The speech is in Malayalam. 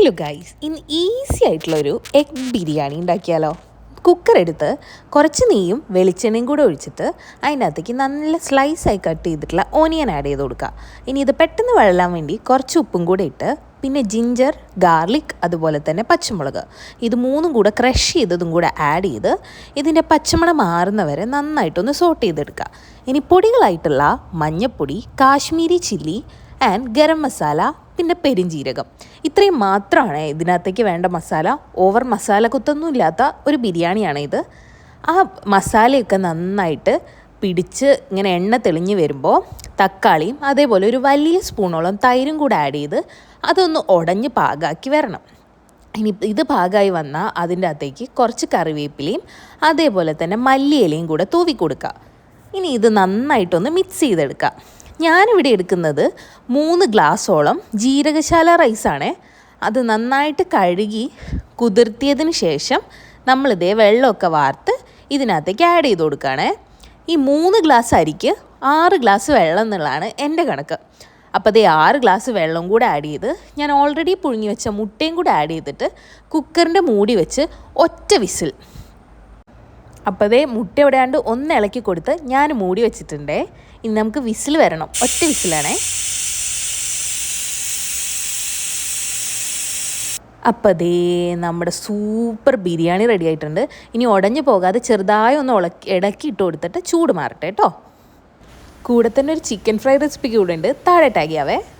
ഹലോ ഗൈസ്, ഇന്ന് ഈസി ആയിട്ടുള്ളൊരു എഗ് ബിരിയാണി ഉണ്ടാക്കിയാലോ. കുക്കർ എടുത്ത് കുറച്ച് നെയ്യും വെളിച്ചെണ്ണയും കൂടെ ഒഴിച്ചിട്ട് അതിനകത്തേക്ക് നല്ല സ്ലൈസായി കട്ട് ചെയ്തിട്ടുള്ള ഓനിയൻ ആഡ് ചെയ്ത് കൊടുക്കുക. ഇനി ഇത് പെട്ടെന്ന് വഴലാൻ വേണ്ടി കുറച്ച് ഉപ്പും കൂടെ ഇട്ട് പിന്നെ ജിഞ്ചർ, ഗാർലിക്, അതുപോലെ തന്നെ പച്ചമുളക്, ഇത് മൂന്നും കൂടെ ക്രഷ് ചെയ്തതും കൂടെ ആഡ് ചെയ്ത് ഇതിൻ്റെ പച്ചമണം മാറുന്നവരെ നന്നായിട്ടൊന്ന് സോട്ട് ചെയ്തെടുക്കുക. ഇനി പൊടികളായിട്ടുള്ള മഞ്ഞൾപ്പൊടി, കാശ്മീരി ചില്ലി ആൻഡ് ഗരം മസാല, പിന്നെ പെരിഞ്ജീരകം, ഇത്രയും മാത്രമാണ് ഇതിനകത്തേക്ക് വേണ്ട മസാല. ഓവർ മസാല കുത്തൊന്നും ഇല്ലാത്ത ഒരു ബിരിയാണിയാണ് ഇത്. ആ മസാലയൊക്കെ നന്നായിട്ട് പിടിച്ച് ഇങ്ങനെ എണ്ണ തെളിഞ്ഞ് വരുമ്പോൾ തക്കാളിയും അതേപോലെ ഒരു വലിയ സ്പൂണോളം തൈരും കൂടെ ആഡ് ചെയ്ത് അതൊന്ന് ഉടഞ്ഞ് പാകമാക്കി വരണം. ഇനി ഇത് പാകമായി വന്നാൽ അതിൻ്റെ അകത്തേക്ക് കുറച്ച് കറിവേപ്പിലയും അതേപോലെ തന്നെ മല്ലിയിലയും കൂടെ തൂവി കൊടുക്കുക. ഇനി ഇത് നന്നായിട്ടൊന്ന് മിക്സ് ചെയ്തെടുക്കുക. ഞാനിവിടെ എടുക്കുന്നത് 3 ഗ്ലാസോളം ജീരകശാല റൈസാണ്. അത് നന്നായിട്ട് കഴുകി കുതിർത്തിയതിന് ശേഷം നമ്മളിതേ വെള്ളമൊക്കെ വാർത്ത് ഇതിനകത്തേക്ക് ആഡ് ചെയ്ത് കൊടുക്കുകയാണ്. ഈ 3 ഗ്ലാസ് അരിക്ക് 6 ഗ്ലാസ് വെള്ളം എന്നുള്ളതാണ് എൻ്റെ കണക്ക്. അപ്പോൾ അതേ 6 ഗ്ലാസ് വെള്ളം കൂടെ ആഡ് ചെയ്ത് ഞാൻ ഓൾറെഡി പുഴുങ്ങി വെച്ച മുട്ടയും കൂടെ ആഡ് ചെയ്തിട്ട് കുക്കറിൻ്റെ മൂടി വെച്ച് ഒറ്റ വിസിൽ. അപ്പോൾ അതേ മുട്ട എവിടെയാണ്ട് ഒന്ന് ഇളക്കി കൊടുത്ത് ഞാൻ മൂടി വെച്ചിട്ടുണ്ടേ. ഇനി നമുക്ക് വിസിൽ വരണം, ഒറ്റ വിസിലാണേ. അപ്പോൾ അതേ നമ്മുടെ സൂപ്പർ ബിരിയാണി റെഡി ആയിട്ടുണ്ട്. ഇനി ഉടഞ്ഞു പോകാതെ ചെറുതായി ഒന്ന് ഇടക്കി ഇട്ട് കൊടുത്തിട്ട് ചൂട് മാറട്ടെ കേട്ടോ. കൂടെ തന്നെ ഒരു ചിക്കൻ ഫ്രൈ റെസിപ്പി കൂടെ ഉണ്ട്, താഴെ ടാഗ് ചെയ്യാവേ.